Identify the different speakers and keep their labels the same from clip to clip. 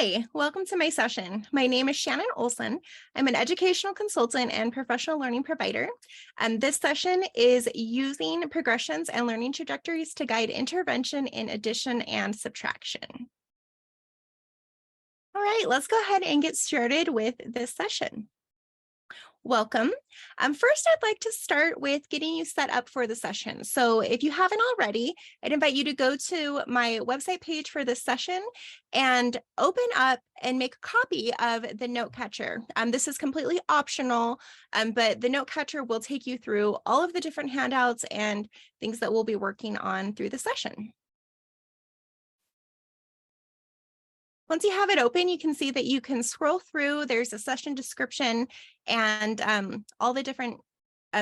Speaker 1: Hi, welcome to my session. My name is Shannon Olson. I'm an educational consultant and professional learning provider. This session is using progressions and learning trajectories to guide intervention in addition and subtraction. All right, let's go ahead and get started with this session. Welcome. First, I'd like to start with getting you set up for the session. So if you haven't already, I'd invite you to go to my website page for this session and open up and make a copy of the note catcher. This is completely optional, but the note catcher will take you through all of the different handouts and things that we'll be working on through the session. Once you have it open, you can see that you can scroll through. There's a session description and all the different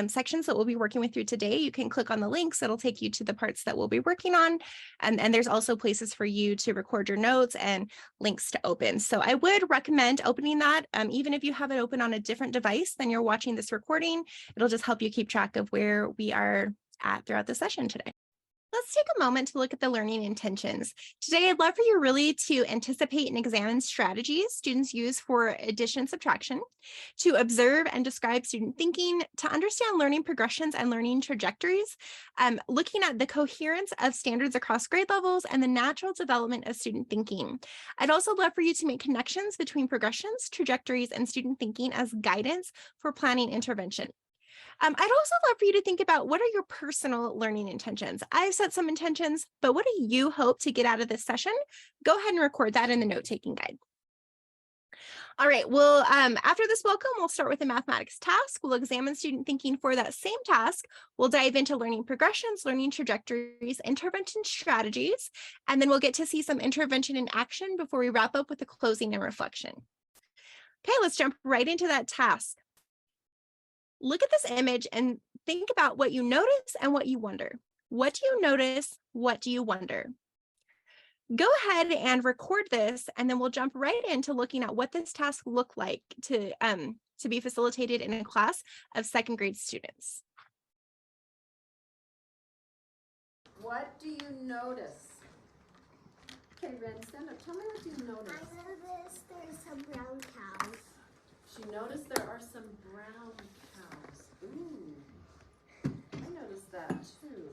Speaker 1: sections that we'll be working with through today. You can click on the links. It'll take you to the parts that we'll be working on. And there's also places for you to record your notes and links to open. So I would recommend opening that. Even if you have it open on a different device than you're watching this recording, it'll just help you keep track of where we are at throughout the session today. Let's take a moment to look at the learning intentions. Today, I'd love for you really to anticipate and examine strategies students use for addition and subtraction, to observe and describe student thinking, to understand learning progressions and learning trajectories, looking at the coherence of standards across grade levels and the natural development of student thinking. I'd also love for you to make connections between progressions, trajectories, and student thinking as guidance for planning intervention. I'd also love for you to think about what are your personal learning intentions. I've set some intentions, but what do you hope to get out of this session? Go ahead and record that in the note-taking guide. All right, well, after this welcome, we'll start with a mathematics task. We'll examine student thinking for that same task. We'll dive into learning progressions, learning trajectories, intervention strategies, and then we'll get to see some intervention in action before we wrap up with a closing and reflection. Okay, let's jump right into that task. Look at this image and think about what you notice and what you wonder. What do you notice? What do you wonder? Go ahead and record this, and then we'll jump right into looking at what this task looked like to be facilitated in a class of second grade students.
Speaker 2: What do you notice? Okay, Ren, stand up. Tell me what you notice.
Speaker 3: I noticed there's some brown cows.
Speaker 2: She noticed there are some brown cows. Ooh, I noticed that too.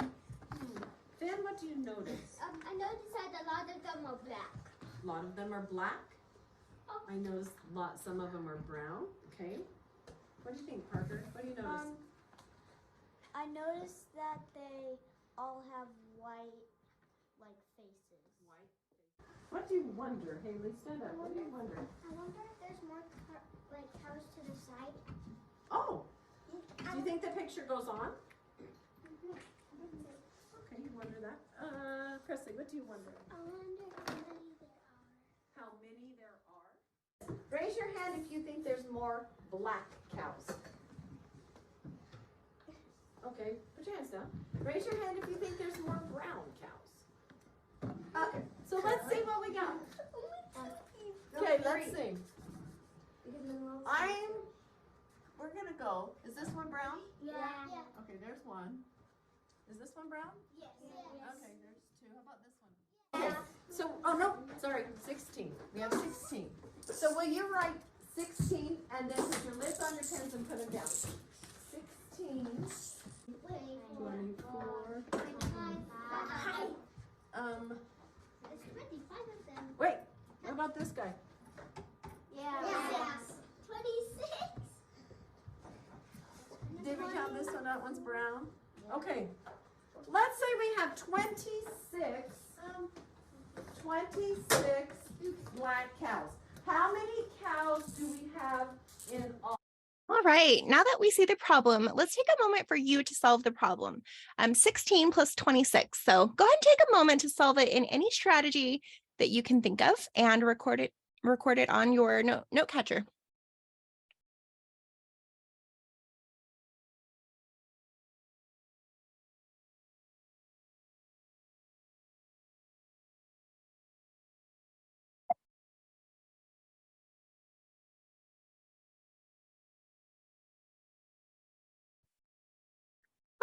Speaker 2: Finn, what do you notice?
Speaker 3: I noticed that a lot of them are black.
Speaker 2: A lot of them are black.
Speaker 3: Oh.
Speaker 2: I noticed some of them are brown. Okay. What do you think, Parker? What do you notice?
Speaker 3: I noticed that they all have white, faces.
Speaker 2: White. What do you wonder? Haley, stand up. What do you wonder?
Speaker 3: I wonder if there's more cows to the side.
Speaker 2: Oh. Do you think the picture goes on? Okay, you wonder that. Presley, what do you wonder?
Speaker 3: I wonder how many there are.
Speaker 2: How many there are? Raise your hand if you think there's more black cows. Okay, put your hands down. Raise your hand if you think there's more brown cows. Okay, so let's see what we got. Okay, let's see. We're gonna go. Is this one brown?
Speaker 3: Yeah.
Speaker 2: Okay, there's one. Is this one brown?
Speaker 3: Yes.
Speaker 2: Okay, there's two. How about this one? Okay, so, oh no, sorry, 16. We have 16. So will you write 16 and then put your lids on your pens and put them down? 16. 24.
Speaker 3: There's 25 of them.
Speaker 2: Wait, what about this guy?
Speaker 3: Yeah. 26.
Speaker 2: Did we count this one? That one's brown. Okay. Let's say we have 26 black cows. How many cows do we have in all?
Speaker 1: All right, now that we see the problem, let's take a moment for you to solve the problem. 16 plus 26. So go ahead and take a moment to solve it in any strategy that you can think of and record it on your note catcher.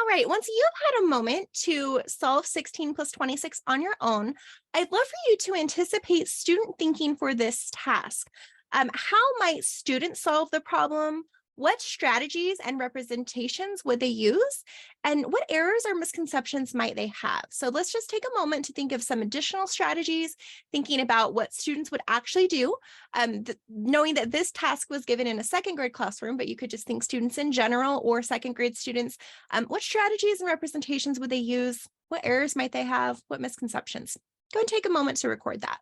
Speaker 1: All right, once you've had a moment to solve 16 plus 26 on your own, I'd love for you to anticipate student thinking for this task. How might students solve the problem? What strategies and representations would they use? And what errors or misconceptions might they have? So let's just take a moment to think of some additional strategies, thinking about what students would actually do, knowing that this task was given in a second grade classroom, but you could just think students in general or second grade students. What strategies and representations would they use? What errors might they have? What misconceptions? Go and take a moment to record that.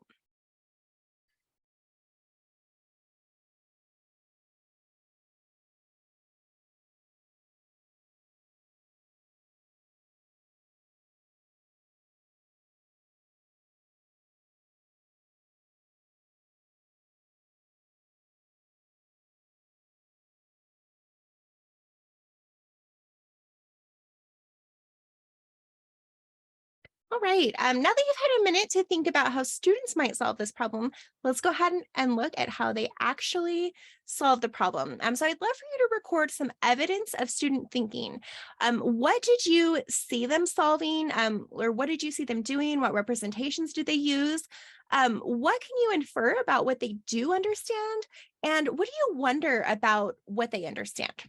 Speaker 1: All right, now that you've had a minute to think about how students might solve this problem, let's go ahead and look at how they actually solve the problem. So I'd love for you to record some evidence of student thinking. What did you see them solving, or what did you see them doing? What representations did they use? What can you infer about what they do understand? And what do you wonder about what they understand?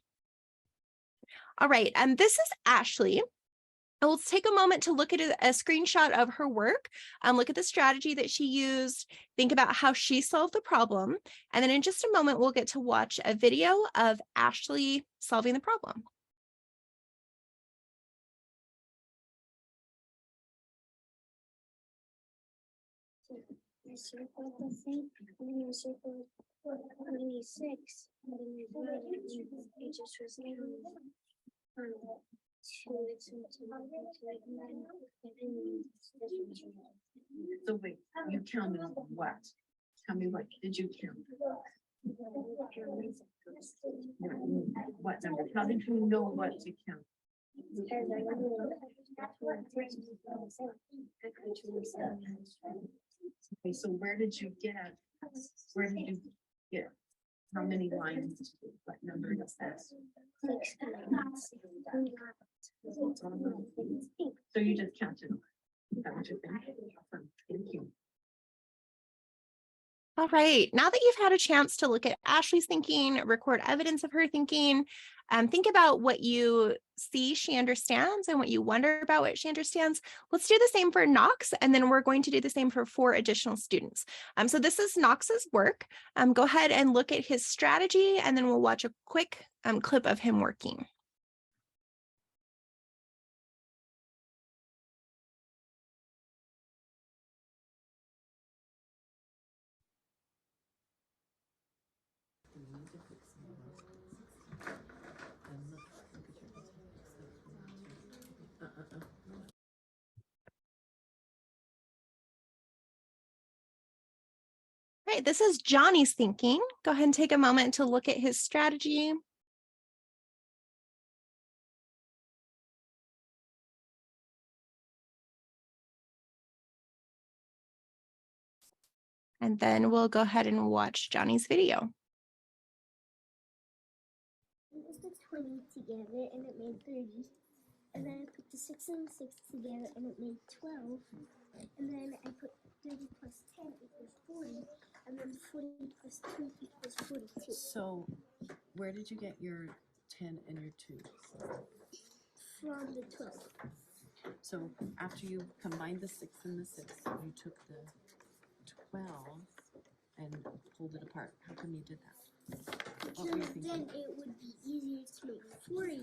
Speaker 1: All right, this is Ashley. And let's take a moment to look at a screenshot of her work, look at the strategy that she used, think about how she solved the problem. And then in just a moment, we'll get to watch a video of Ashley solving the problem.
Speaker 3: I circled the thing, and then I circled 26, and then I thought it just was
Speaker 2: So wait, you counted what? Tell me, what did you count? What number? How did you know what to count? Okay, so where did you get, how many lines? What number is that? So you just counted. Is that what you're thinking? Awesome. Thank you.
Speaker 1: All right, now that you've had a chance to look at Ashley's thinking, record evidence of her thinking, think about what you see she understands and what you wonder about what she understands. Let's do the same for Knox, and then we're going to do the same for 4 additional students. So this is Knox's work. Go ahead and look at his strategy, and then we'll watch a quick clip of him working. All right, this is Johnny's thinking. Go ahead and take a moment to look at his strategy. And then we'll go ahead and watch Johnny's video.
Speaker 3: I put the 20 together and it made 30. And then I put the 6 and 6 together and it made 12. And then I put 30 plus 10 equals 40. And then 40 plus 2 equals 42.
Speaker 4: So where did you get your 10 and your 2?
Speaker 3: From the 12.
Speaker 4: So after you combined the 6 and the 6, you took the 12 and pulled it apart. How come you did that? What were you
Speaker 3: Because then it would be easier to make 40,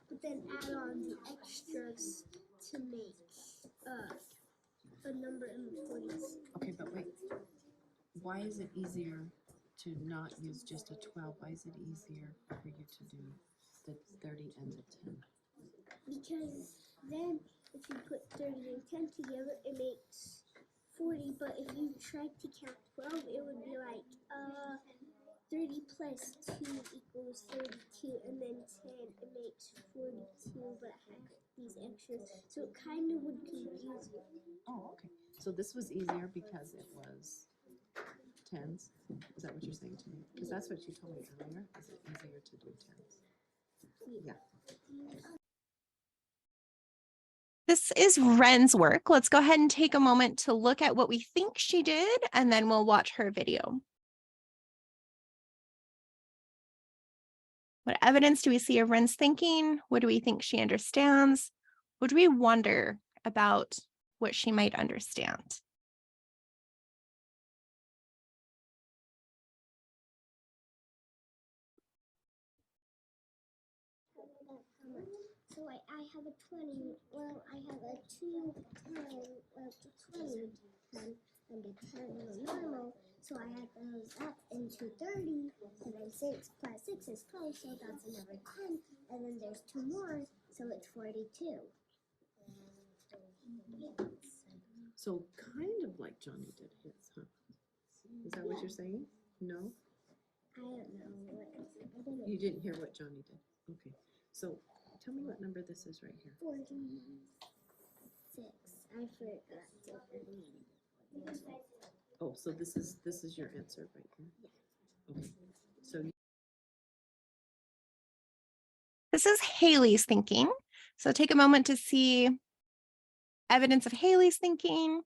Speaker 3: but then add on the extras to make a number in the 40s.
Speaker 4: Okay, but wait. Why is it easier to not use just a 12? Why is it easier for you to do the 30 and the 10?
Speaker 3: Because then if you put 30 and 10 together, it makes 40, but if you tried to count 12, it would be like 30 plus 2 equals 32, and then 10, it makes 42, but it had these extras, so it kind of would confuse you.
Speaker 4: Oh, okay. So this was easier because it was 10s? Is that what you're saying to me? Because that's what you told me earlier. Is it easier to do 10s? Yeah.
Speaker 1: This is Ren's work. Let's go ahead and take a moment to look at what we think she did, and then we'll watch her video. What evidence do we see of Ren's thinking? What do we think she understands? What do we wonder about what she might understand?
Speaker 3: So I have a 20, well, I have a 2, 10, 20, 10, and a 10 and a normal. So I add those up into 30, and then 6 plus 6 is 12, so that's another 10. And then there's 2 more, so it's 42.
Speaker 4: So kind of like Johnny did his, huh? Is that what you're saying? No?
Speaker 3: I don't know. I didn't.
Speaker 4: You didn't hear what Johnny did. Okay. So tell me what number this is right here.
Speaker 3: 46. I forgot to read.
Speaker 4: Oh, so this is your answer right here. Okay. So
Speaker 1: This is Haley's thinking. So take a moment to see evidence of Haley's thinking,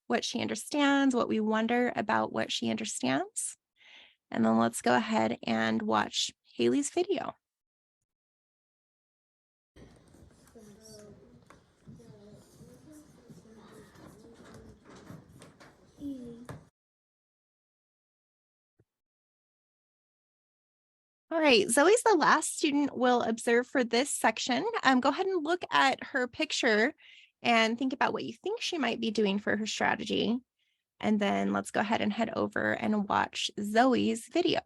Speaker 1: what she understands, what we wonder about what she understands. And then let's go ahead and watch Haley's video. All right, Zoe's the last student we'll observe for this section. Go ahead and look at her picture and think about what you think she might be doing for her strategy. And then let's go ahead and head over and watch Zoe's video.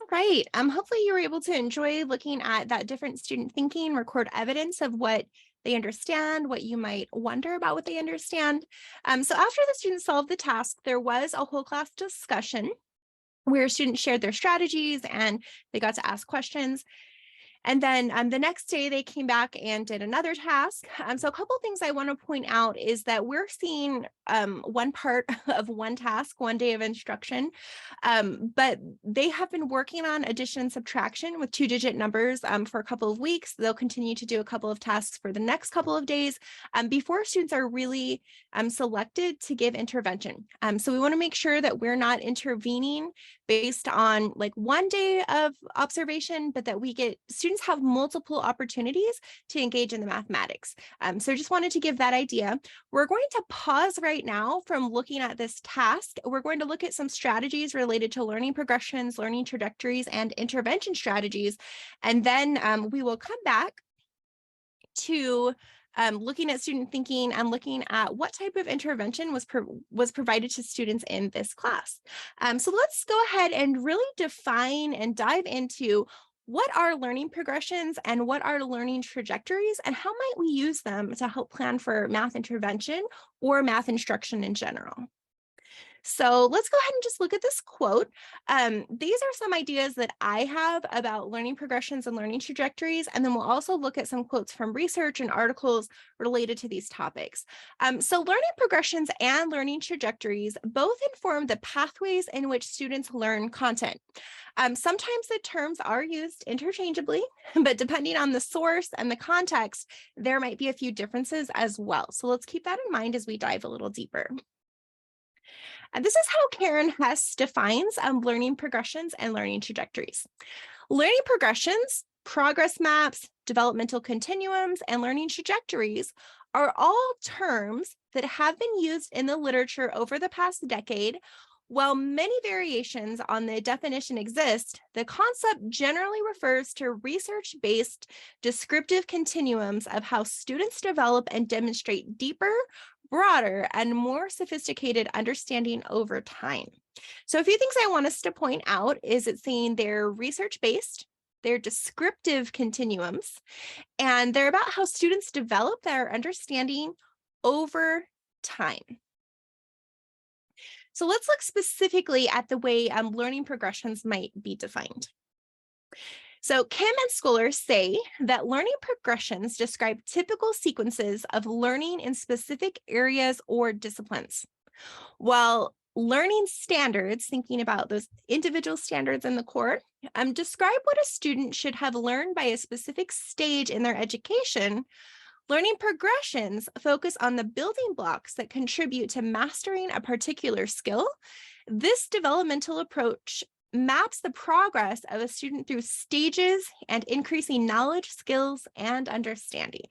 Speaker 1: Right. Hopefully you were able to enjoy looking at that different student thinking, record evidence of what they understand, what you might wonder about what they understand. So after the students solved the task, there was a whole class discussion where students shared their strategies and they got to ask questions. And then the next day they came back and did another task. So a couple of things I want to point out is that we're seeing one part of one task, one day of instruction, but they have been working on addition and subtraction with 2-digit numbers for a couple of weeks. They'll continue to do a couple of tasks for the next couple of days before students are really selected to give intervention. So we want to make sure that we're not intervening based on like one day of observation, but that we get students have multiple opportunities to engage in the mathematics. So I just wanted to give that idea. We're going to pause right now from looking at this task. We're going to look at some strategies related to learning progressions, learning trajectories, and intervention strategies. And then we will come back to looking at student thinking and looking at what type of intervention was provided to students in this class. So let's go ahead and really define and dive into what are learning progressions and what are learning trajectories and how might we use them to help plan for math intervention or math instruction in general. So let's go ahead and just look at this quote. These are some ideas that I have about learning progressions and learning trajectories, and then we'll also look at some quotes from research and articles related to these topics. So learning progressions and learning trajectories both inform the pathways in which students learn content. Sometimes the terms are used interchangeably, but depending on the source and the context, there might be a few differences as well. So let's keep that in mind as we dive a little deeper. And this is how Karen Hess defines learning progressions and learning trajectories. Learning progressions, progress maps, developmental continuums, and learning trajectories are all terms that have been used in the literature over the past decade. While many variations on the definition exist, the concept generally refers to research-based descriptive continuums of how students develop and demonstrate deeper, broader, and more sophisticated understanding over time. So a few things I want us to point out is it's saying they're research-based, they're descriptive continuums, and they're about how students develop their understanding over time. So let's look specifically at the way learning progressions might be defined. So Kim and Schooler say that learning progressions describe typical sequences of learning in specific areas or disciplines, while learning standards, thinking about those individual standards in the core, describe what a student should have learned by a specific stage in their education. Learning progressions focus on the building blocks that contribute to mastering a particular skill. This developmental approach maps the progress of a student through stages and increasing knowledge, skills, and understanding.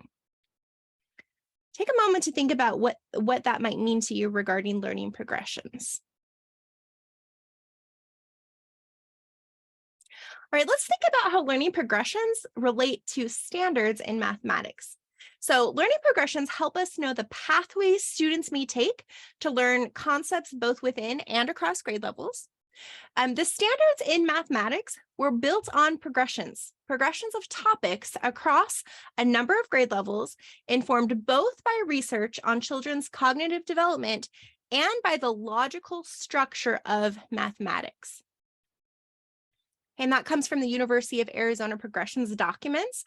Speaker 1: Take a moment to think about what that might mean to you regarding learning progressions. All right, let's think about how learning progressions relate to standards in mathematics. So learning progressions help us know the pathways students may take to learn concepts both within and across grade levels. The standards in mathematics were built on progressions of topics across a number of grade levels, informed both by research on children's cognitive development and by the logical structure of mathematics. And that comes from the University of Arizona progressions documents,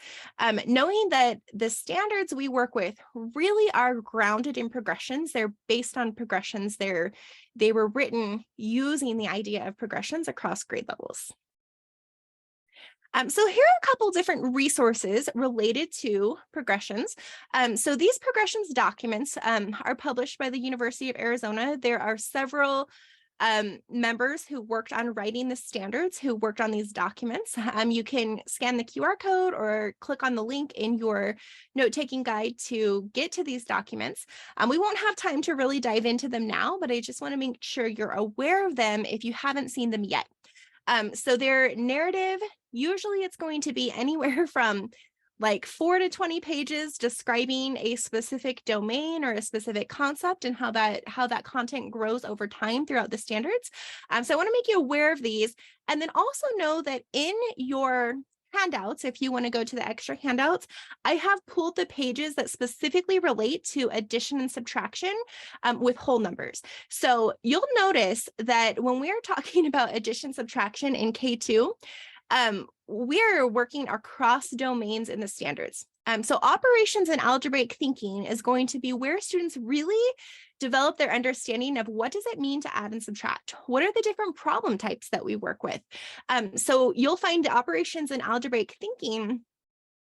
Speaker 1: knowing that the standards we work with really are grounded in progressions. They're based on progressions. They were written using the idea of progressions across grade levels. So here are a couple different resources related to progressions. So these progressions documents are published by the University of Arizona. There are several members who worked on writing the standards who worked on these documents. You can scan the QR code or click on the link in your note-taking guide to get to these documents. We won't have time to really dive into them now, but I just want to make sure you're aware of them if you haven't seen them yet. So their narrative, usually it's going to be anywhere from like 4 to 20 pages describing a specific domain or a specific concept and how that content grows over time throughout the standards. So I want to make you aware of these, and then also know that in your handouts, if you want to go to the extra handouts, I have pulled the pages that specifically relate to addition and subtraction with whole numbers. So you'll notice that when we are talking about addition subtraction in K2, we're working across domains in the standards. So operations and algebraic thinking is going to be where students really develop their understanding of what does it mean to add and subtract? What are the different problem types that we work with? So you'll find the operations and algebraic thinking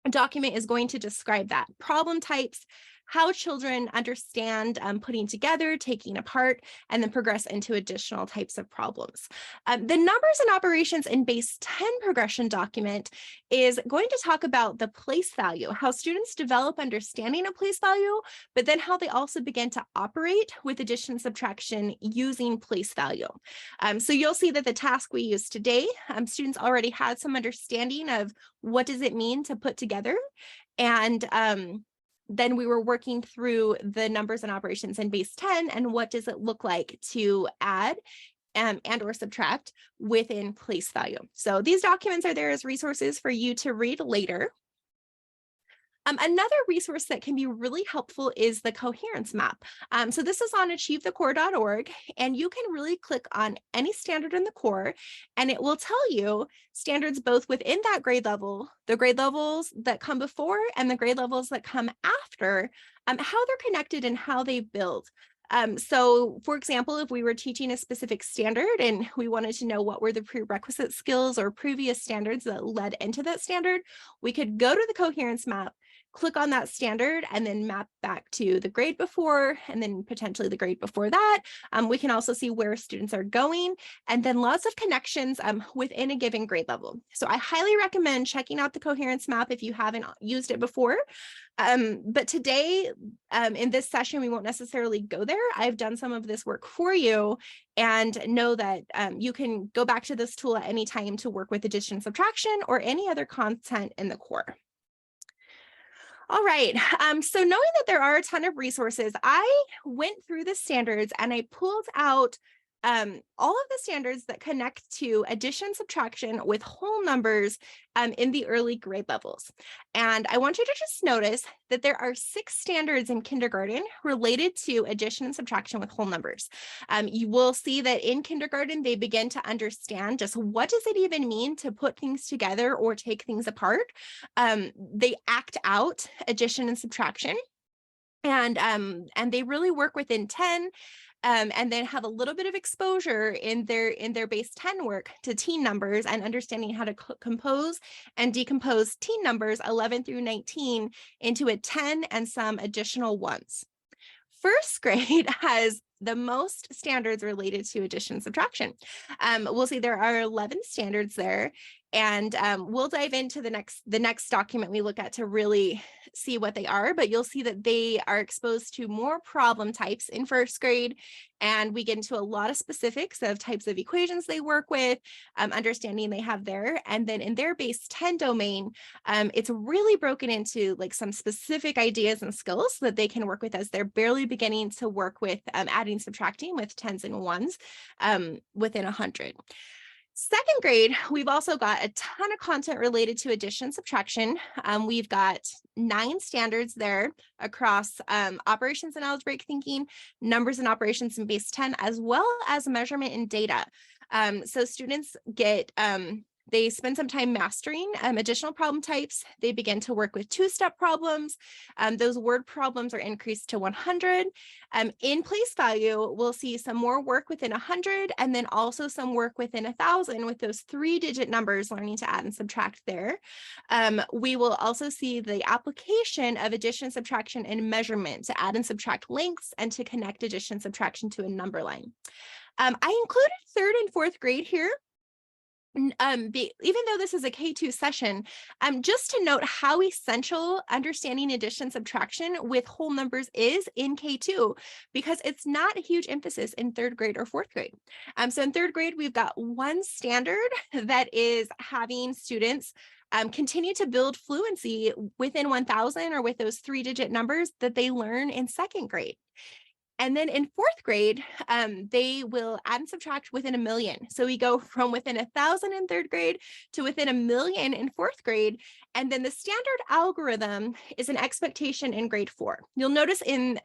Speaker 1: document is going to describe that. Problem types, how children understand putting together, taking apart, and then progress into additional types of problems. The numbers and operations in base 10 progression document is going to talk about the place value, how students develop understanding of place value, but then how they also begin to operate with addition and subtraction using place value. So you'll see that the task we use today, students already had some understanding of what does it mean to put together, and then we were working through the numbers and operations in base 10 and what does it look like to add and or subtract within place value. So these documents are there as resources for you to read later. Another resource that can be really helpful is the coherence map. So this is on achievethecore.org, and you can really click on any standard in the core, and it will tell you standards both within that grade level, the grade levels that come before, and the grade levels that come after, how they're connected and how they build. So for example, if we were teaching a specific standard and we wanted to know what were the prerequisite skills or previous standards that led into that standard, we could go to the coherence map, click on that standard, and then map back to the grade before, and then potentially the grade before that. We can also see where students are going, and then lots of connections within a given grade level. So I highly recommend checking out the coherence map if you haven't used it before. But today, in this session, we won't necessarily go there. I've done some of this work for you, and know that you can go back to this tool at any time to work with addition, subtraction, or any other content in the core. All right, so knowing that there are a ton of resources, I went through the standards and I pulled out all of the standards that connect to addition, subtraction with whole numbers in the early grade levels. And I want you to just notice that there are 6 standards in kindergarten related to addition and subtraction with whole numbers. You will see that in kindergarten, they begin to understand just what does it even mean to put things together or take things apart. They act out addition and subtraction. And they really work within 10 and then have a little bit of exposure in their base 10 work to teen numbers and understanding how to compose and decompose teen numbers 11 through 19 into a 10 and some additional ones. First grade has the most standards related to addition and subtraction. We'll see there are 11 standards there, and we'll dive into the next document we look at to really see what they are, but you'll see that they are exposed to more problem types in first grade, and we get into a lot of specifics of types of equations they work with, understanding they have there, and then in their base 10 domain, it's really broken into like some specific ideas and skills that they can work with as they're barely beginning to work with adding, subtracting with tens and ones within 100. Second grade, we've also got a ton of content related to addition, subtraction. We've got 9 standards there across operations and algebraic thinking, numbers and operations in base 10, as well as measurement and data. So students get they spend some time mastering additional problem types. They begin to work with 2-step problems. Those word problems are increased to 100. In place value, we'll see some more work within 100 and then also some work within 1,000 with those 3-digit numbers, learning to add and subtract there. We will also see the application of addition, subtraction, and measurement to add and subtract lengths and to connect addition, subtraction to a number line. I included 3rd and 4th grade here. Even though this is a K2 session, just to note how essential understanding addition, subtraction with whole numbers is in K2, because it's not a huge emphasis in 3rd grade or 4th grade. So in 3rd grade, we've got 1 standard that is having students continue to build fluency within 1,000 or with those 3-digit numbers that they learn in 2nd grade. And then in 4th grade, they will add and subtract within 1 million. So we go from within 1,000 in 3rd grade to within 1 million in 4th grade. And then the standard algorithm is an expectation in grade 4. You'll notice in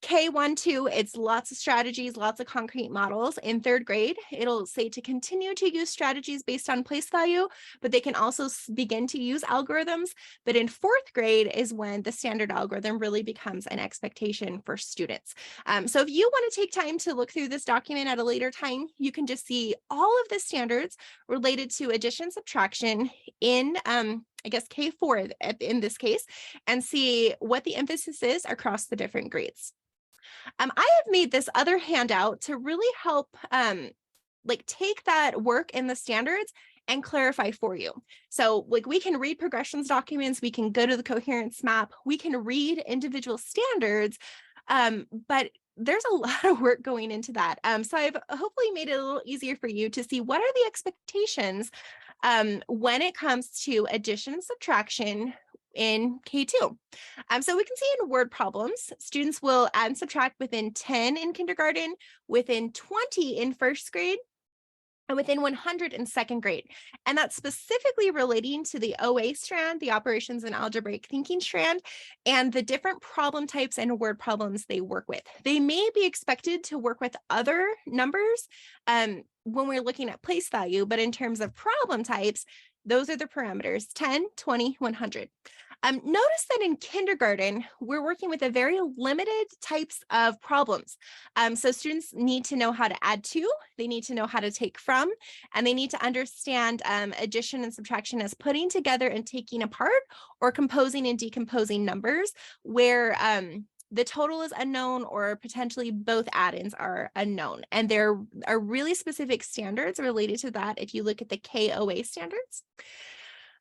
Speaker 1: K1, 2, it's lots of strategies, lots of concrete models. In 3rd grade, it'll say to continue to use strategies based on place value, but they can also begin to use algorithms. But in 4th grade is when the standard algorithm really becomes an expectation for students. So if you want to take time to look through this document at a later time, you can just see all of the standards related to addition, subtraction in I guess K4 in this case, and see what the emphasis is across the different grades. I have made this other handout to really help like take that work in the standards and clarify for you. So like we can read progressions documents, we can go to the coherence map, we can read individual standards, but there's a lot of work going into that. So I've hopefully made it a little easier for you to see what are the expectations when it comes to addition and subtraction in K2. So we can see in word problems, students will add and subtract within 10 in kindergarten, within 20 in 1st grade, and within 100 in 2nd grade. And that's specifically relating to the OA strand, the operations and algebraic thinking strand, and the different problem types and word problems they work with. They may be expected to work with other numbers when we're looking at place value, but in terms of problem types, those are the parameters, 10, 20, 100. Notice that in kindergarten, we're working with a very limited types of problems. So students need to know how to add to, they need to know how to take from, and they need to understand addition and subtraction as putting together and taking apart or composing and decomposing numbers where the total is unknown or potentially both add-ins are unknown. And there are really specific standards related to that if you look at the KOA standards.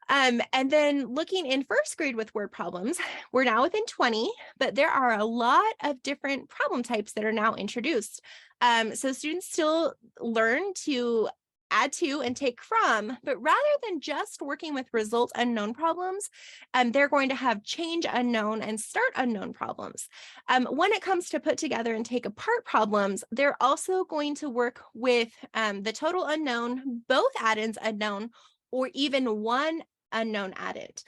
Speaker 1: And then looking in 1st grade with word problems, we're now within 20, but there are a lot of different problem types that are now introduced. So students still learn to add to and take from, but rather than just working with result unknown problems, they're going to have change unknown and start unknown problems. When it comes to put together and take apart problems, they're also going to work with the total unknown, both addends unknown, or even one unknown addend.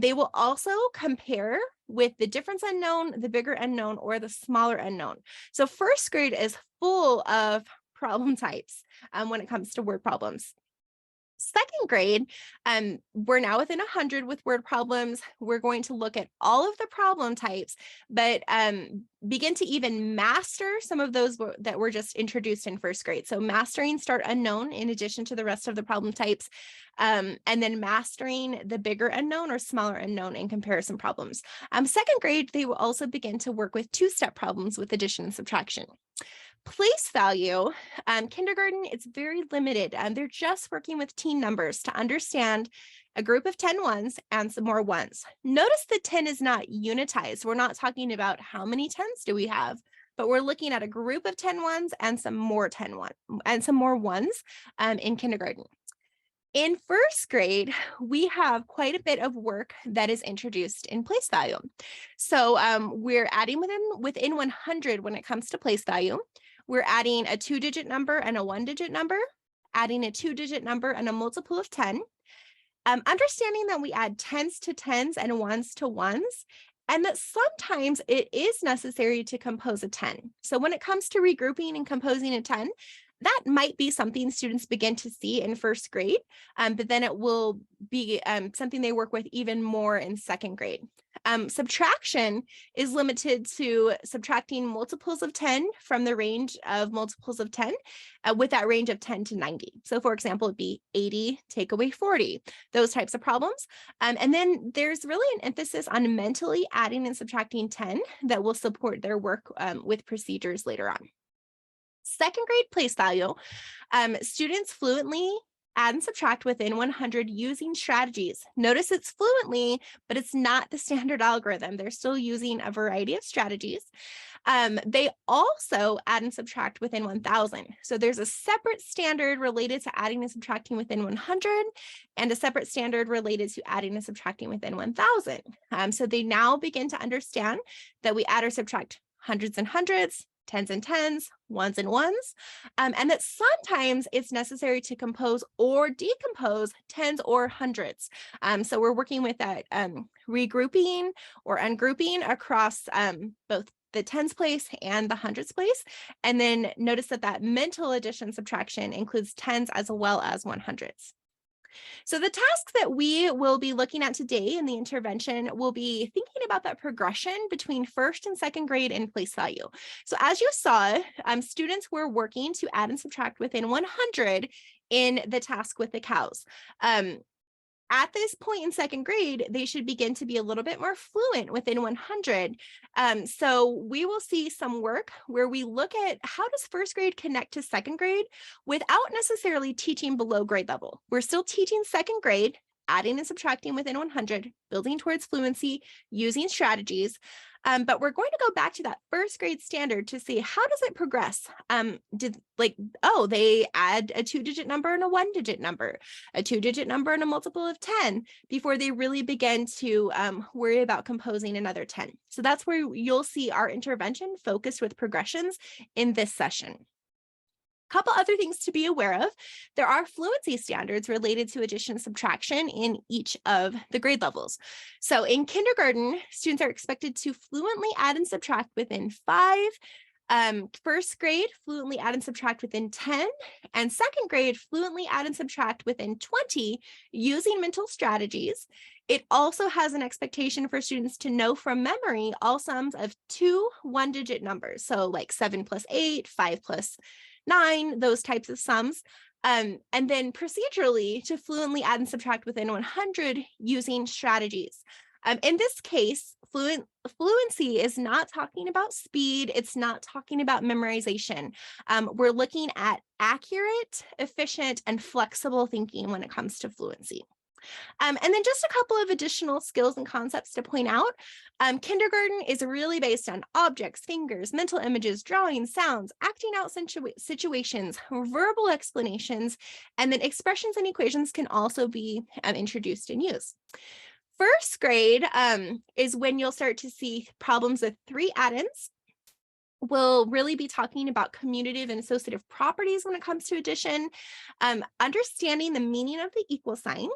Speaker 1: They will also compare with the difference unknown, the bigger unknown, or the smaller unknown. So first grade is full of problem types when it comes to word problems. Second grade, we're now within 100 with word problems. We're going to look at all of the problem types, but begin to even master some of those that were just introduced in first grade. So mastering start unknown in addition to the rest of the problem types, and then mastering the bigger unknown or smaller unknown in comparison problems. Second grade, they will also begin to work with two-step problems with addition and subtraction. Place value, kindergarten, it's very limited. They're just working with teen numbers to understand a group of 10 ones and some more ones. Notice the 10 is not unitized. We're not talking about how many 10s do we have, but we're looking at a group of 10 ones and some more 10 ones and some more ones in kindergarten. In first grade, we have quite a bit of work that is introduced in place value. So we're adding within 100 when it comes to place value. We're adding a 2-digit number and a 1-digit number, adding a 2-digit number and a multiple of 10. Understanding that we add 10s to 10s and 1s to 1s, and that sometimes it is necessary to compose a 10. So when it comes to regrouping and composing a 10, that might be something students begin to see in first grade, but then it will be something they work with even more in second grade. Subtraction is limited to subtracting multiples of 10 from the range of multiples of 10 with that range of 10 to 90. So for example, it'd be 80, take away 40, those types of problems. And then there's really an emphasis on mentally adding and subtracting 10 that will support their work with procedures later on. Second grade place value, students fluently add and subtract within 100 using strategies. Notice it's fluently, but it's not the standard algorithm. They're still using a variety of strategies. They also add and subtract within 1000. So there's a separate standard related to adding and subtracting within 100 and a separate standard related to adding and subtracting within 1000. So they now begin to understand that we add or subtract hundreds and hundreds, tens and tens, ones and ones, and that sometimes it's necessary to compose or decompose tens or hundreds. So we're working with that regrouping or ungrouping across both the tens place and the hundreds place. And then notice that that mental addition subtraction includes tens as well as 100s. So the tasks that we will be looking at today in the intervention will be thinking about that progression between first and second grade in place value. So as you saw, students were working to add and subtract within 100 in the task with the cows. At this point in second grade, they should begin to be a little bit more fluent within 100. So we will see some work where we look at how does first grade connect to second grade without necessarily teaching below grade level. We're still teaching second grade, adding and subtracting within 100, building towards fluency, using strategies. But we're going to go back to that first grade standard to see how does it progress? They add a 2-digit number and a 1-digit number, a 2-digit number and a multiple of 10 before they really begin to worry about composing another 10. So that's where you'll see our intervention focused with progressions in this session. Couple other things to be aware of. There are fluency standards related to addition and subtraction in each of the grade levels. So in kindergarten, students are expected to fluently add and subtract within 5, first grade, fluently add and subtract within 10, and second grade, fluently add and subtract within 20 using mental strategies. It also has an expectation for students to know from memory all sums of 2 1-digit numbers. So like 7 plus 8, 5 plus 9, those types of sums. And then procedurally to fluently add and subtract within 100 using strategies. In this case, fluency is not talking about speed. It's not talking about memorization. We're looking at accurate, efficient, and flexible thinking when it comes to fluency. And then just a couple of additional skills and concepts to point out. Kindergarten is really based on objects, fingers, mental images, drawing, sounds, acting out situations, verbal explanations, and then expressions and equations can also be introduced and used. First grade is when you'll start to see problems with three addends. We'll really be talking about commutative and associative properties when it comes to addition, understanding the meaning of the equal sign,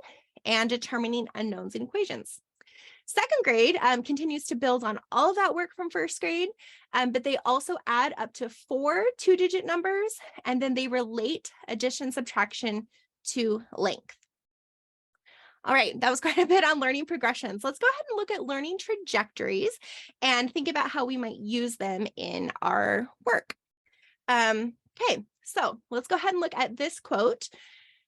Speaker 1: and determining unknowns in equations. Second grade continues to build on all of that work from first grade, but they also add up to 4 two-digit numbers, and then they relate addition, subtraction to length. All right, that was quite a bit on learning progressions. Let's go ahead and look at learning trajectories and think about how we might use them in our work. Okay, so let's go ahead and look at this quote.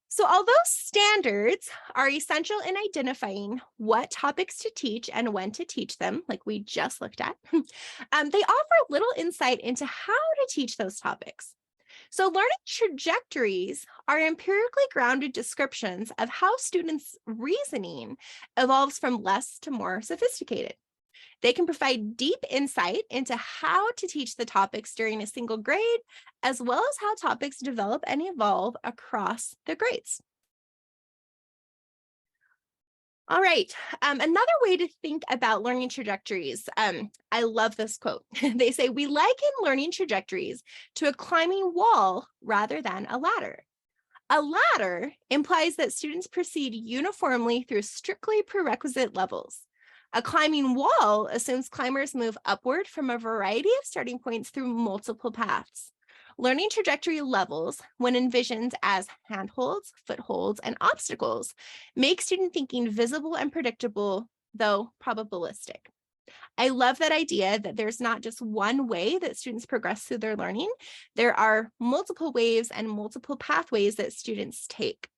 Speaker 1: So although standards are essential in identifying what topics to teach and when to teach them, like we just looked at, they offer little insight into how to teach those topics. So learning trajectories are empirically grounded descriptions of how students' reasoning evolves from less to more sophisticated. They can provide deep insight into how to teach the topics during a single grade, as well as how topics develop and evolve across the grades. All right, another way to think about learning trajectories, I love this quote. They say, we liken learning trajectories to a climbing wall rather than a ladder. A ladder implies that students proceed uniformly through strictly prerequisite levels. A climbing wall assumes climbers move upward from a variety of starting points through multiple paths. Learning trajectory levels, when envisioned as handholds, footholds, and obstacles, make student thinking visible and predictable, though probabilistic. I love that idea that there's not just one way that students progress through their learning. There are multiple ways and multiple pathways that students take.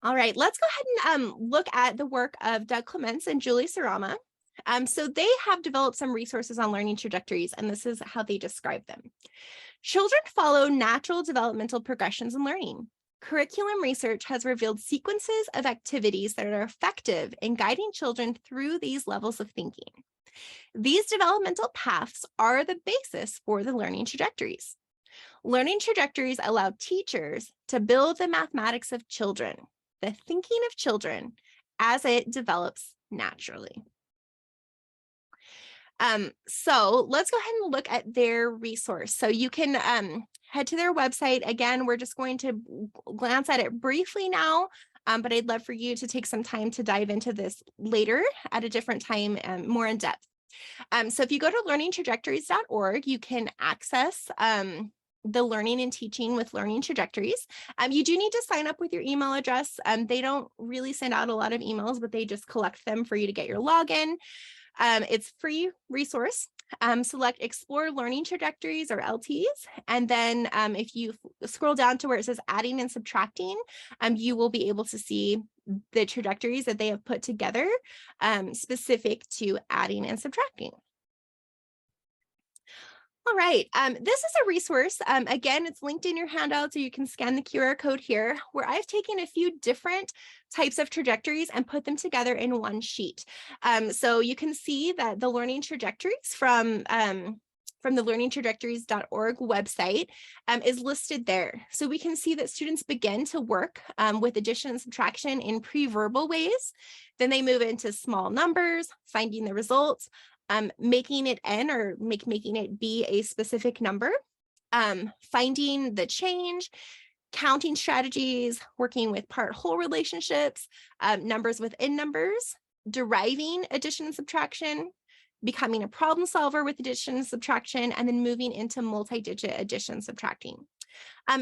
Speaker 1: All right, let's go ahead and look at the work of Doug Clements and Julie Sarama. So they have developed some resources on learning trajectories, and this is how they describe them. Children follow natural developmental progressions in learning. Curriculum research has revealed sequences of activities that are effective in guiding children through these levels of thinking. These developmental paths are the basis for the learning trajectories. Learning trajectories allow teachers to build the mathematics of children, the thinking of children, as it develops naturally. So let's go ahead and look at their resource. So you can head to their website. Again, we're just going to glance at it briefly now, but I'd love for you to take some time to dive into this later at a different time, more in depth. So if you go to learningtrajectories.org, you can access the learning and teaching with learning trajectories. You do need to sign up with your email address. They don't really send out a lot of emails, but they just collect them for you to get your login. It's free resource. Select Explore Learning Trajectories or LTs. And then if you scroll down to where it says adding and subtracting, you will be able to see the trajectories that they have put together specific to adding and subtracting. All right, this is a resource. Again, it's linked in your handout, so you can scan the QR code here, where I've taken a few different types of trajectories and put them together in one sheet. So you can see that the learning trajectories from the learningtrajectories.org website is listed there. So we can see that students begin to work with addition and subtraction in pre-verbal ways. Then they move into small numbers, finding the results, making it n or making it be a specific number, finding the change, counting strategies, working with part-whole relationships, numbers within numbers, deriving addition and subtraction, becoming a problem solver with addition and subtraction, and then moving into multi-digit addition subtracting.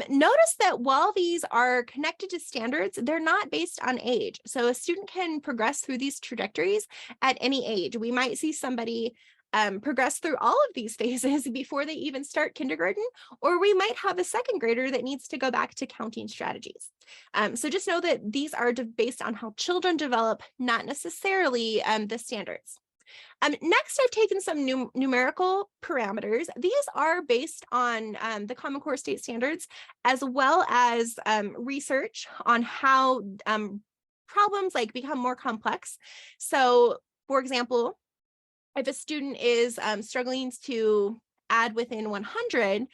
Speaker 1: Notice that while these are connected to standards, they're not based on age. So a student can progress through these trajectories at any age. We might see somebody progress through all of these phases before they even start kindergarten, or we might have a second grader that needs to go back to counting strategies. So just know that these are based on how children develop, not necessarily the standards. Next, I've taken some numerical parameters. These are based on the Common Core state standards, as well as research on how problems like become more complex. So, for example, if a student is struggling to add within 100,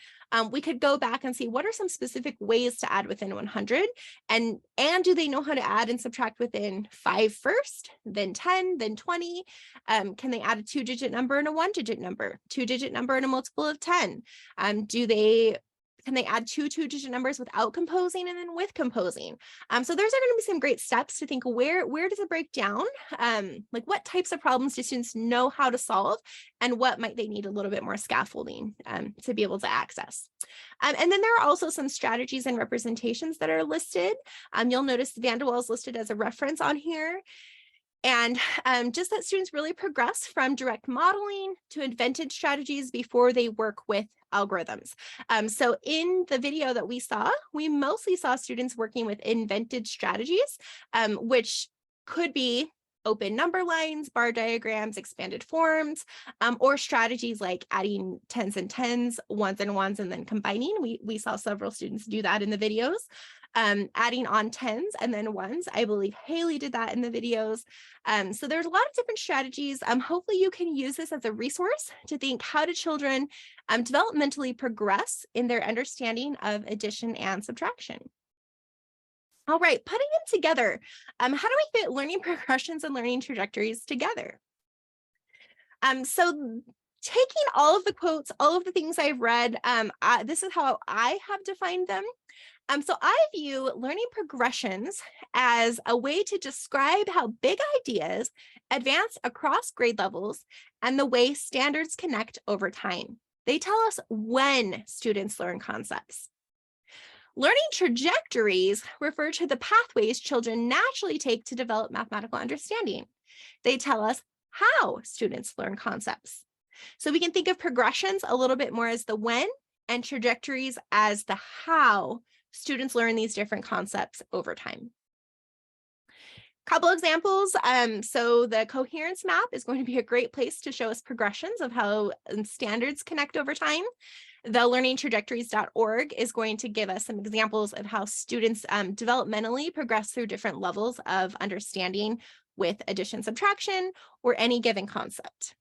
Speaker 1: we could go back and see what are some specific ways to add within 100, and do they know how to add and subtract within 5 first, then 10, then 20? Can they add a 2-digit number and a 1-digit number, 2-digit number and a multiple of 10? Can they add 2 2-digit numbers without composing and then with composing? So there's going to be some great steps to think where does it break down? Like what types of problems do students know how to solve, and what might they need a little bit more scaffolding to be able to access? And then there are also some strategies and representations that are listed. You'll notice Van de Waal is listed as a reference on here. And just that students really progress from direct modeling to invented strategies before they work with algorithms. So in the video that we saw, we mostly saw students working with invented strategies, which could be open number lines, bar diagrams, expanded forms, or strategies like adding tens and tens, ones and ones, and then combining. We saw several students do that in the videos. Adding on tens and then ones. I believe Haley did that in the videos. So there's a lot of different strategies. Hopefully you can use this as a resource to think, how do children developmentally progress in their understanding of addition and subtraction? All right, putting them together. How do we fit learning progressions and learning trajectories together? So taking all of the quotes, all of the things I've read, this is how I have defined them. So I view learning progressions as a way to describe how big ideas advance across grade levels and the way standards connect over time. They tell us when students learn concepts. Learning trajectories refer to the pathways children naturally take to develop mathematical understanding. They tell us how students learn concepts. So we can think of progressions a little bit more as the when, and trajectories as the how students learn these different concepts over time. Couple examples. So the coherence map is going to be a great place to show us progressions of how standards connect over time. The learningtrajectories.org is going to give us some examples of how students developmentally progress through different levels of understanding with addition, subtraction, or any given concept.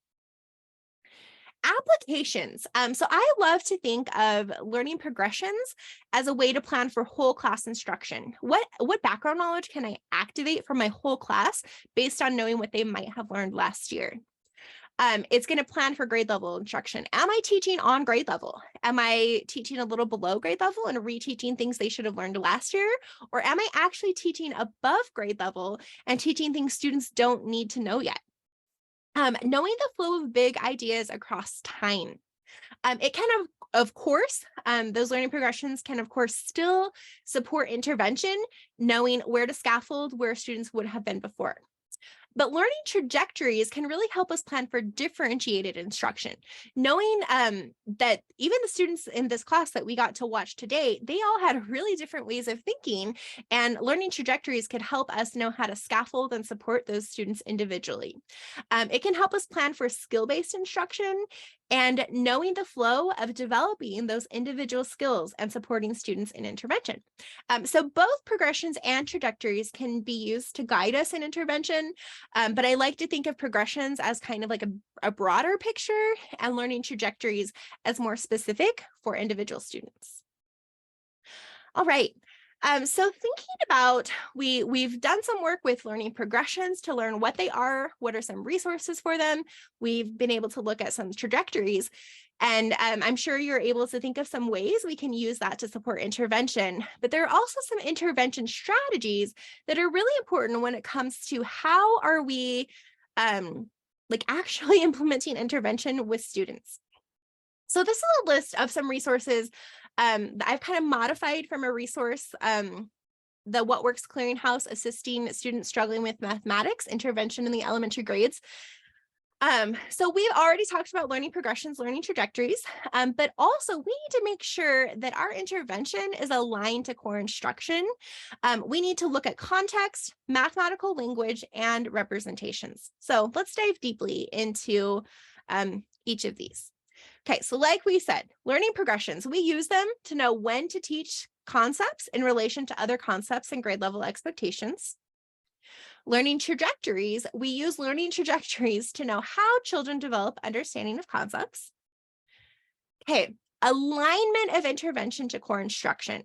Speaker 1: Applications. So I love to think of learning progressions as a way to plan for whole class instruction. What background knowledge can I activate for my whole class based on knowing what they might have learned last year? It's going to plan for grade level instruction. Am I teaching on grade level? Am I teaching a little below grade level and reteaching things they should have learned last year? Or am I actually teaching above grade level and teaching things students don't need to know yet? Knowing the flow of big ideas across time. It can, of course, those learning progressions can, of course, still support intervention, knowing where to scaffold where students would have been before. But learning trajectories can really help us plan for differentiated instruction, knowing that even the students in this class that we got to watch today, they all had really different ways of thinking, and learning trajectories could help us know how to scaffold and support those students individually. It can help us plan for skill-based instruction and knowing the flow of developing those individual skills and supporting students in intervention. So both progressions and trajectories can be used to guide us in intervention, but I like to think of progressions as kind of like a broader picture and learning trajectories as more specific for individual students. All right. So thinking about, we've done some work with learning progressions to learn what they are, what are some resources for them. We've been able to look at some trajectories, and I'm sure you're able to think of some ways we can use that to support intervention. But there are also some intervention strategies that are really important when it comes to how are we like actually implementing intervention with students. So this is a list of some resources that I've kind of modified from a resource, the What Works Clearinghouse, Assisting Students Struggling with Mathematics, Intervention in the Elementary Grades. So we've already talked about learning progressions, learning trajectories, but also we need to make sure that our intervention is aligned to core instruction. We need to look at context, mathematical language, and representations. So let's dive deeply into each of these. Okay, so like we said, learning progressions, we use them to know when to teach concepts in relation to other concepts and grade level expectations. Learning trajectories, we use learning trajectories to know how children develop understanding of concepts. Okay, alignment of intervention to core instruction.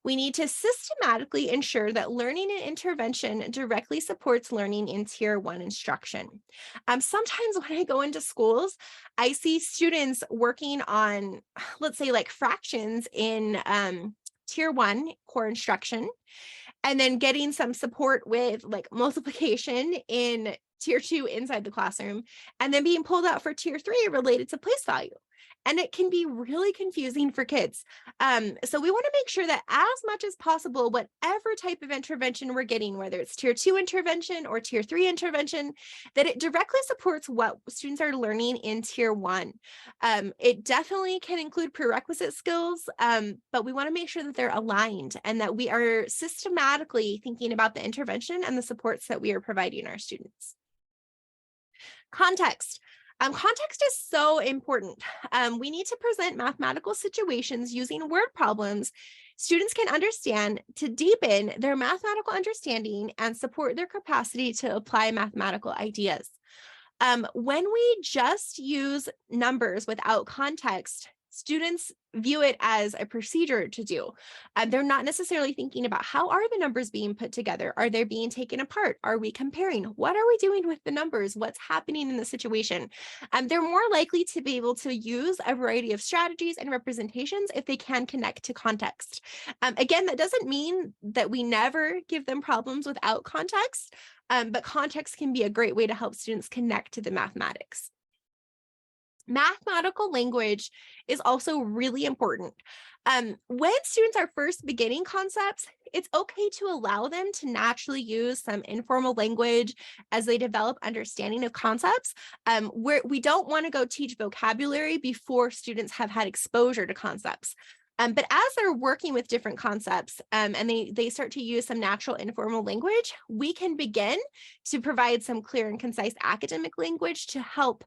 Speaker 1: We need to systematically ensure that learning and intervention directly supports learning in Tier 1 instruction. Sometimes when I go into schools, I see students working on, let's say, like fractions in Tier 1 core instruction, and then getting some support with like multiplication in Tier 2 inside the classroom, and then being pulled out for Tier 3 related to place value. And it can be really confusing for kids. So we want to make sure that as much as possible, whatever type of intervention we're getting, whether it's Tier 2 intervention or Tier 3 intervention, that it directly supports what students are learning in Tier 1. It definitely can include prerequisite skills, but we want to make sure that they're aligned and that we are systematically thinking about the intervention and the supports that we are providing our students. Context. Context is so important. We need to present mathematical situations using word problems students can understand to deepen their mathematical understanding and support their capacity to apply mathematical ideas. When we just use numbers without context, students view it as a procedure to do. They're not necessarily thinking about how are the numbers being put together? Are they being taken apart? Are we comparing? What are we doing with the numbers? What's happening in the situation? They're more likely to be able to use a variety of strategies and representations if they can connect to context. Again, that doesn't mean that we never give them problems without context, but context can be a great way to help students connect to the mathematics. Mathematical language is also really important. When students are first beginning concepts, it's okay to allow them to naturally use some informal language as they develop understanding of concepts. Where we don't want to go teach vocabulary before students have had exposure to concepts. But as they're working with different concepts and they start to use some natural informal language, we can begin to provide some clear and concise academic language to help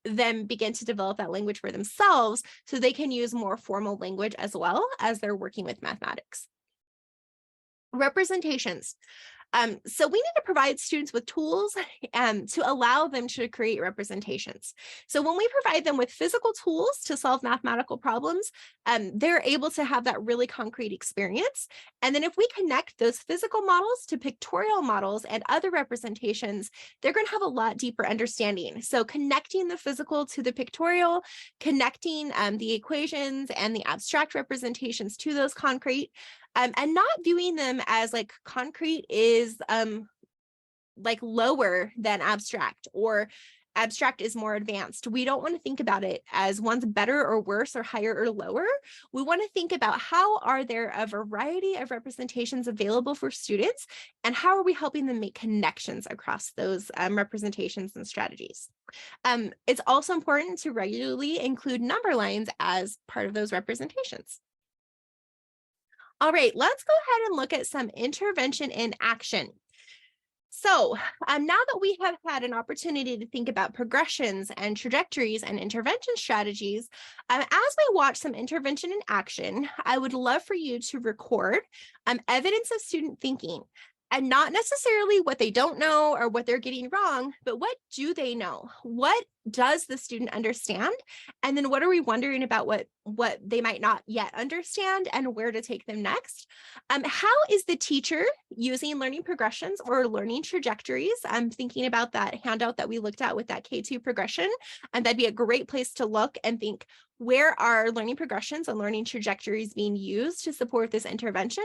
Speaker 1: them begin to develop that language for themselves so they can use more formal language as well as they're working with mathematics. Representations. So we need to provide students with tools to allow them to create representations. So when we provide them with physical tools to solve mathematical problems, they're able to have that really concrete experience. And then if we connect those physical models to pictorial models and other representations, they're going to have a lot deeper understanding. So connecting the physical to the pictorial, connecting the equations and the abstract representations to those concrete, and not viewing them as like concrete is like lower than abstract or abstract is more advanced. We don't want to think about it as one's better or worse or higher or lower. We want to think about how are there a variety of representations available for students and how are we helping them make connections across those representations and strategies. It's also important to regularly include number lines as part of those representations. All right, let's go ahead and look at some intervention in action. So now that we have had an opportunity to think about progressions and trajectories and intervention strategies, as we watch some intervention in action, I would love for you to record evidence of student thinking. And not necessarily what they don't know or what they're getting wrong, but what do they know? What does the student understand? And then what are we wondering about what they might not yet understand and where to take them next? How is the teacher using learning progressions or learning trajectories? I'm thinking about that handout that we looked at with that K2 progression, and that'd be a great place to look and think, where are learning progressions and learning trajectories being used to support this intervention?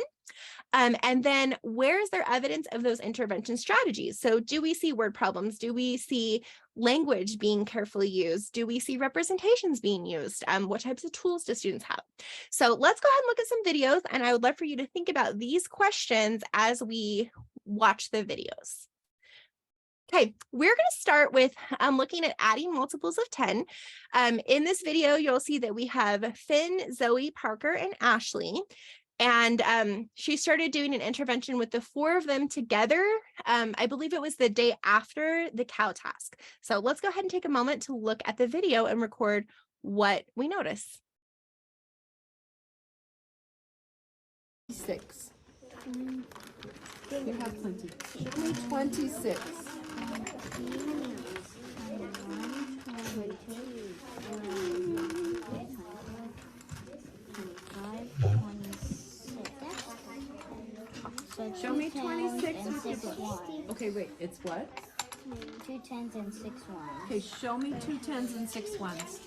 Speaker 1: And then where is there evidence of those intervention strategies? So do we see word problems? Do we see language being carefully used? Do we see representations being used? What types of tools do students have? So let's go ahead and look at some videos, and I would love for you to think about these questions as we watch the videos. Okay, we're going to start with looking at adding multiples of 10. In this video, you'll see that we have Finn, Zoe, Parker, and Ashley. And she started doing an intervention with the 4 of them together. I believe it was the day after the cow task. So let's go ahead and take a moment to look at the video and record what we notice.
Speaker 2: 6. You have plenty. Show me 26. Show me 26 with your book. Okay, wait, it's what?
Speaker 3: 2 10s and 6 1s.
Speaker 2: Okay, show me 2 10s and 6 1s.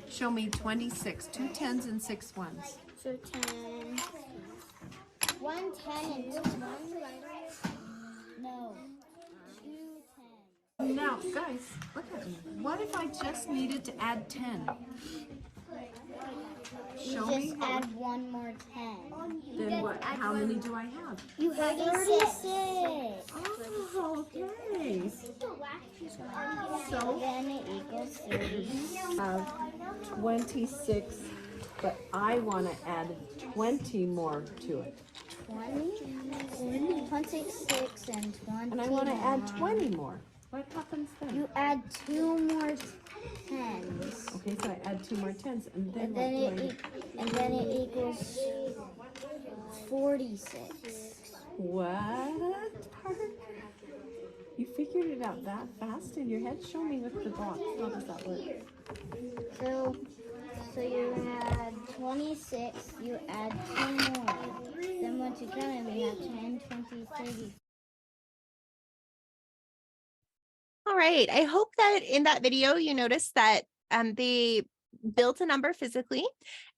Speaker 2: Show me 26. 2 10s and 6 1s.
Speaker 3: So 10. 1 10 and 2 1. No. 2 10.
Speaker 2: Now, guys, look at me. What if I just needed to add 10? Show me.
Speaker 3: Just add 1 more 10.
Speaker 2: Then what? How many do I have?
Speaker 3: You have 36.
Speaker 2: Oh, okay. So
Speaker 3: Then it equals 30.
Speaker 2: have 26, but I want to add 20 more to it.
Speaker 3: 20, 26 and 20.
Speaker 2: And I want to add 20 more. What happens then?
Speaker 3: You add 2 more 10s.
Speaker 2: Okay, so I add 2 more 10s, and then
Speaker 3: And
Speaker 2: what
Speaker 3: then
Speaker 2: do I do?
Speaker 3: it equals 46.
Speaker 2: What? Parker? You figured it out that fast in your head? Show me with the box. How does that work?
Speaker 3: So you add 26, you add 2 more. Then once you count it, we have 10, 20, 30.
Speaker 1: All right, I hope that in that video you noticed that they built a number physically,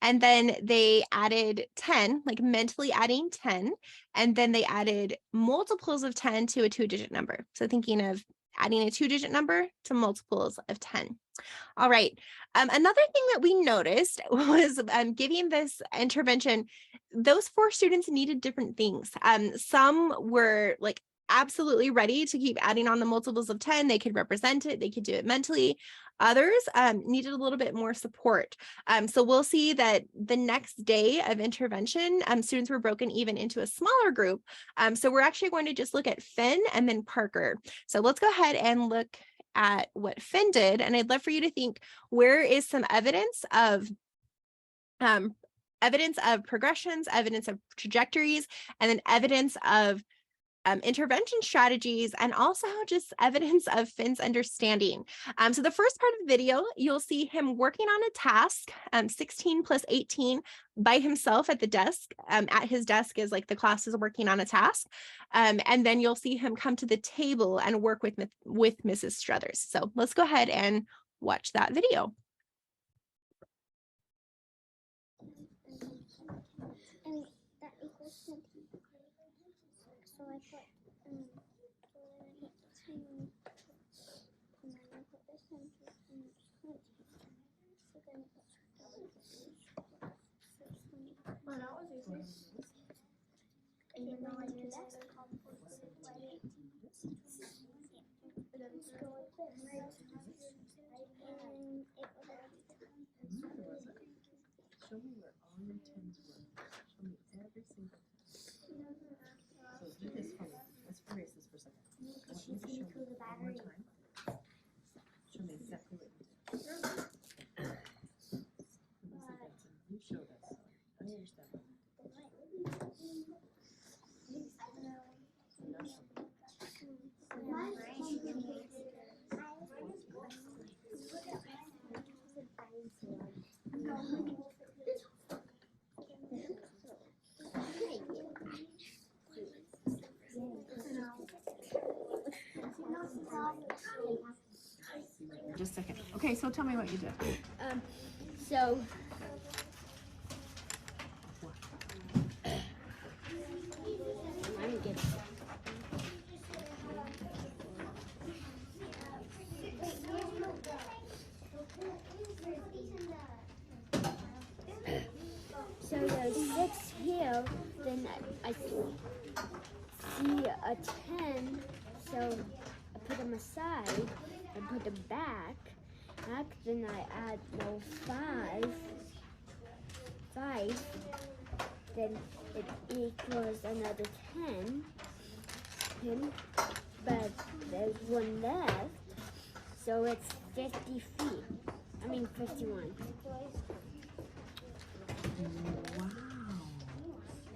Speaker 1: and then they added 10, like mentally adding 10, and then they added multiples of 10 to a 2-digit number. So thinking of adding a 2-digit number to multiples of 10. All right, another thing that we noticed was giving this intervention, those 4 students needed different things. Some were like absolutely ready to keep adding on the multiples of 10. They could represent it, they could do it mentally. Others needed a little bit more support. So we'll see that the next day of intervention, students were broken even into a smaller group. So we're actually going to just look at Finn and then Parker. So let's go ahead and look at what Finn did. And I'd love for you to think, where is some evidence of progressions, evidence of trajectories, and then evidence of intervention strategies, and also just evidence of Finn's understanding. So the first part of the video, you'll see him working on a task, 16 plus 18 by himself at the desk. At his desk is like the class is working on a task. And then you'll see him come to the table and work with Mrs. Struthers. So let's go ahead and watch that video.
Speaker 3: And that equals 20. So I put, so then I hit 10, and then I put this one, and it's 20. So then well, that was easy. Even though I did that, let's go like this. And it was
Speaker 2: Show me where all your 10s were. Show me every single 10. So do this for me. Let's erase this for a second. I want you to show me one more time. Show me exactly what you did. You showed us. I understand. Just a second. Okay, so tell me what you did.
Speaker 3: So I'm good. So there's 6 here, then I see a 10, so I put them aside and put them back, then I add no 5, then it equals another 10, but there's one left, so it's 50 feet. I mean 51.
Speaker 4: Wow.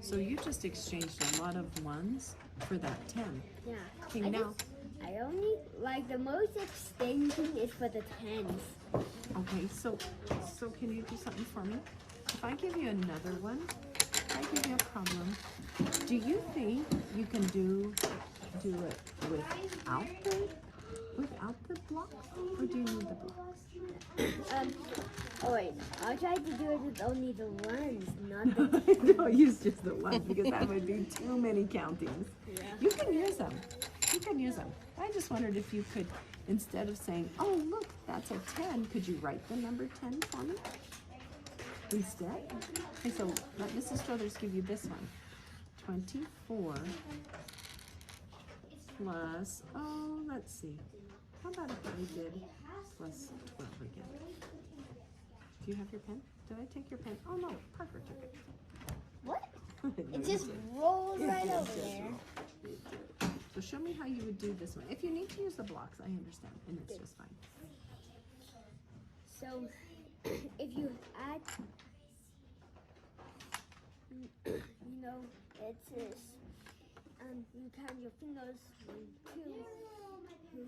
Speaker 4: So you just exchanged a lot of ones for that 10.
Speaker 3: Yeah.
Speaker 4: Okay, now,
Speaker 3: I only like the most extension is for the 10s.
Speaker 4: okay, so can you do something for me? If I give you another one, if I give you a problem, do you think you can do it without the blocks, or do you need the blocks?
Speaker 3: Oh wait, I'll try to do it with only the ones, not the
Speaker 4: No, use just the one, because that would be too many countings.
Speaker 3: Yeah.
Speaker 4: You can use them. You can use them. I just wondered if you could, instead of saying, oh, look, that's a 10, could you write the number 10 for me instead? Okay, so let Mrs. Struthers give you this one. 24 plus, oh, let's see. How about if I did plus 12 again? Do you have your pen? Did I take your pen? Oh, no, Parker took it.
Speaker 3: What?
Speaker 4: No,
Speaker 3: It
Speaker 4: you
Speaker 3: just
Speaker 4: didn't.
Speaker 3: rolled
Speaker 4: It
Speaker 3: right
Speaker 4: did
Speaker 3: over
Speaker 4: just
Speaker 3: there.
Speaker 4: roll. It did. So show me how you would do this one. If you need to use the blocks, I understand, and it's just fine.
Speaker 3: So, if you add, you know, it's this, you count your fingers, 1, 2, 3,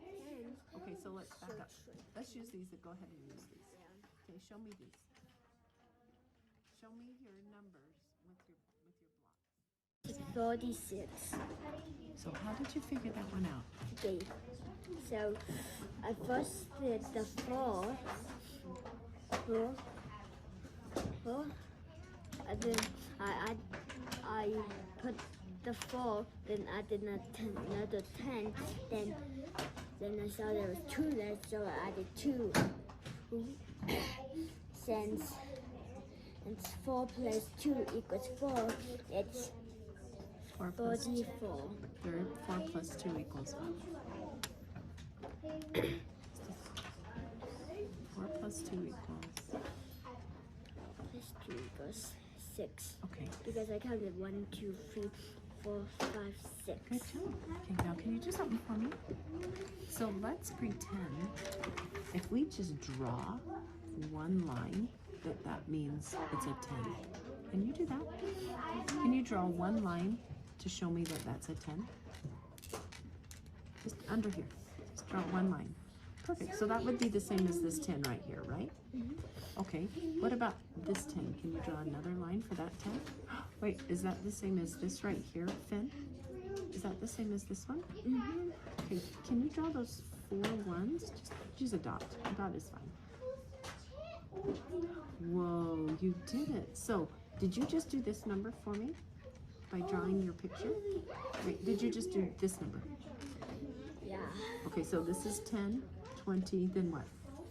Speaker 3: 10.
Speaker 4: Okay, so let's back up. Let's use these. Go ahead and use these. Okay, show me these. Show me your numbers with your blocks.
Speaker 3: 46.
Speaker 4: So how did you figure that one out?
Speaker 3: Okay, so I first did the 4, and then I put the 4, then added another 10, then I saw there was 2 left, so I added 2. Since 4 plus 2 equals 4, it's
Speaker 4: 4 plus 2.
Speaker 3: 44.
Speaker 4: 4 plus 2 equals what? 4 plus 2 equals.
Speaker 3: Plus 2 equals 6.
Speaker 4: Okay.
Speaker 3: Because I counted 1, 2, 3, 4, 5, 6.
Speaker 4: Good job. Okay, now can you do something for me? So let's pretend if we just draw one line that means it's a 10. Can you do that? Can you draw one line to show me that that's a 10? Just under here. Just draw one line. Perfect. So that would be the same as this 10 right here, right? Okay. What about this 10? Can you draw another line for that 10? Wait, is that the same as this right here, Finn? Is that the same as this one? Okay. Can you draw those 4 ones? Just use a dot. A dot is fine. Whoa, you did it. So, did you just do this number for me by drawing your picture? Wait, did you just do this number?
Speaker 3: Yeah.
Speaker 4: Okay, so this is 10, 20, then what?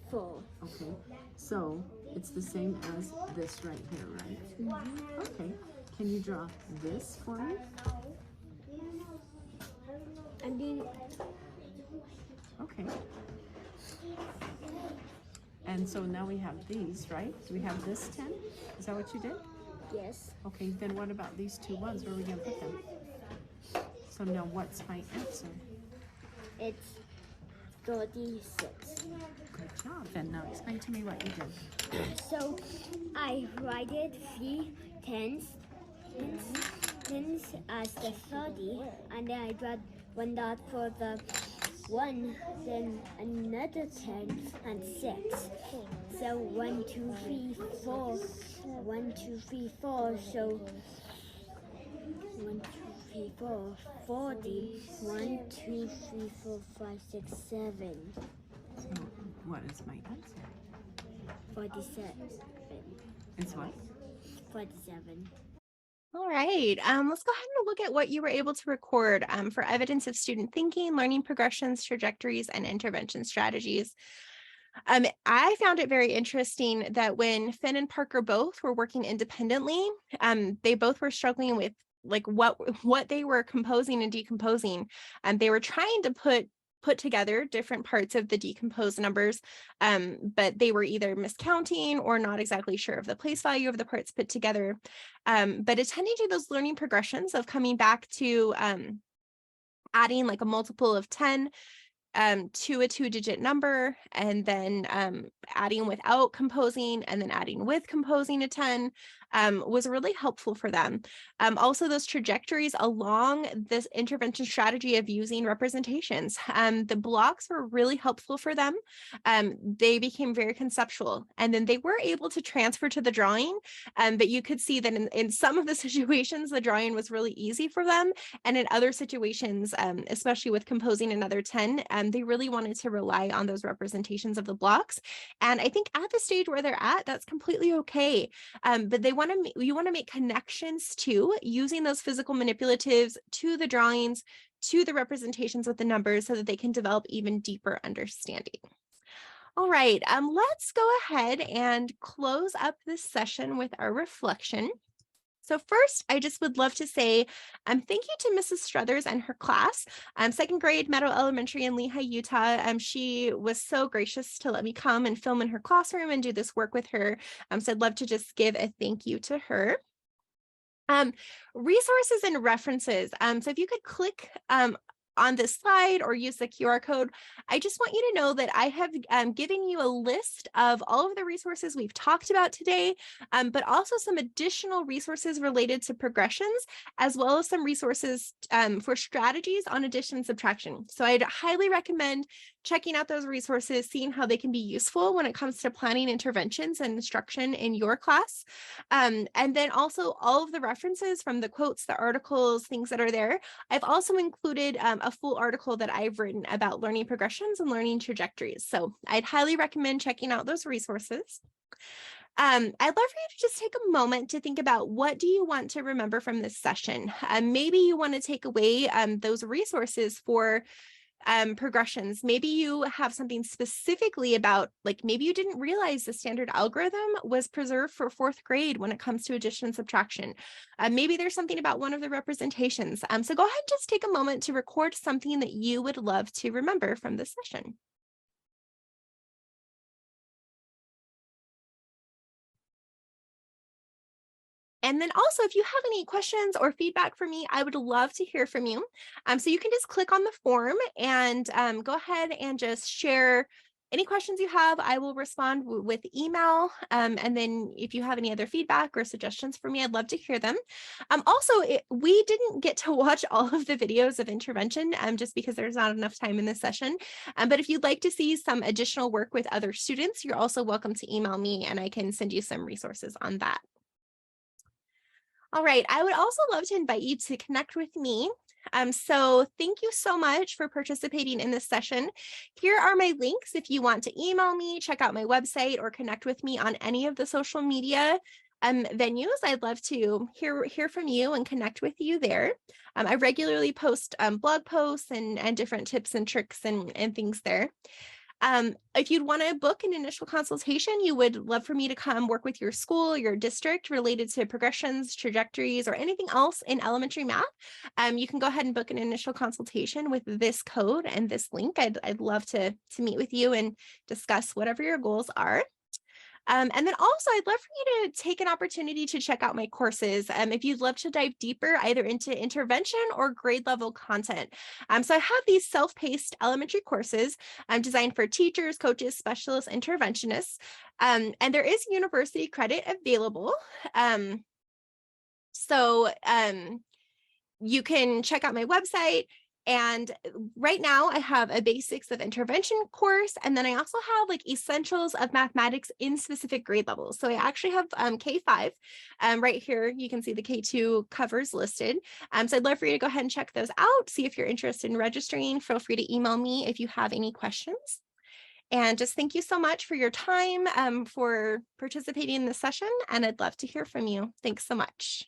Speaker 3: 4.
Speaker 4: Okay, so it's the same as this right here, right? Okay, can you draw this for me?
Speaker 3: I mean,
Speaker 4: Okay. And so now we have these, right? So we have this 10. Is that what you did?
Speaker 3: yes.
Speaker 4: Okay, then what about these 2 ones? Where are we going to put them? So now what's my answer?
Speaker 3: It's 36.
Speaker 4: Good job. Then now explain to me what you did.
Speaker 3: So I write it 3 tens as the 30, and then I draw one dot for the 1, then another 10 and 6. So 1, 2, 3, 4. 1, 2, 3, 4. So 1, 2, 3, 4. 40. 1, 2, 3, 4, 5, 6, 7.
Speaker 4: So what is my answer?
Speaker 3: 47.
Speaker 4: It's what?
Speaker 3: 47.
Speaker 1: All right, let's go ahead and look at what you were able to record for evidence of student thinking, learning progressions, trajectories, and intervention strategies. I found it very interesting that when Finn and Parker both were working independently, they both were struggling with like what they were composing and decomposing. And they were trying to put together different parts of the decomposed numbers, but they were either miscounting or not exactly sure of the place value of the parts put together. But attending to those learning progressions of coming back to adding like a multiple of 10 to a 2-digit number, and then adding without composing, and then adding with composing a 10 was really helpful for them. Also, those trajectories along this intervention strategy of using representations, the blocks were really helpful for them. They became very conceptual, and then they were able to transfer to the drawing, but you could see that in some of the situations, the drawing was really easy for them, and in other situations, especially with composing another 10, they really wanted to rely on those representations of the blocks. And I think at the stage where they're at, that's completely okay. But you want to make connections to using those physical manipulatives to the drawings, to the representations with the numbers, so that they can develop even deeper understanding. All right, let's go ahead and close up this session with our reflection. So first, I just would love to say thank you to Mrs. Struthers and her class, second grade Meadow Elementary in Lehi, Utah. She was so gracious to let me come and film in her classroom and do this work with her. So I'd love to just give a thank you to her. Resources and references. So if you could click on this slide or use the QR code, I just want you to know that I have given you a list of all of the resources we've talked about today, but also some additional resources related to progressions, as well as some resources for strategies on addition and subtraction. So I'd highly recommend checking out those resources, seeing how they can be useful when it comes to planning interventions and instruction in your class. And then also all of the references from the quotes, the articles, things that are there. I've also included a full article that I've written about learning progressions and learning trajectories. So I'd highly recommend checking out those resources. I'd love for you to just take a moment to think about, what do you want to remember from this session? Maybe you want to take away those resources for progressions. Maybe you have something specifically about, like, maybe you didn't realize the standard algorithm was preserved for 4th grade when it comes to addition and subtraction. Maybe there's something about one of the representations. So go ahead and just take a moment to record something that you would love to remember from this session. And then also, if you have any questions or feedback for me, I would love to hear from you. So you can just click on the form and go ahead and just share any questions you have. I will respond with email. And then if you have any other feedback or suggestions for me, I'd love to hear them. Also, we didn't get to watch all of the videos of intervention just because there's not enough time in this session. But if you'd like to see some additional work with other students, you're also welcome to email me and I can send you some resources on that. All right, I would also love to invite you to connect with me. So thank you so much for participating in this session. Here are my links if you want to email me, check out my website, or connect with me on any of the social media venues. I'd love to hear from you and connect with you there. I regularly post blog posts and different tips and tricks and things there. If you'd want to book an initial consultation, you would love for me to come work with your school, your district related to progressions, trajectories, or anything else in elementary math, you can go ahead and book an initial consultation with this code and this link. I'd love to meet with you and discuss whatever your goals are. And then also, I'd love for you to take an opportunity to check out my courses if you'd love to dive deeper either into intervention or grade level content. So I have these self-paced elementary courses designed for teachers, coaches, specialists, interventionists, and there is university credit available. So you can check out my website. And right now I have a basics of intervention course. And then I also have like essentials of mathematics in specific grade levels. So I actually have K5 right here. You can see the K2 covers listed. So I'd love for you to go ahead and check those out. See if you're interested in registering. Feel free to email me if you have any questions. And just thank you so much for your time, for participating in this session. And I'd love to hear from you. Thanks so much.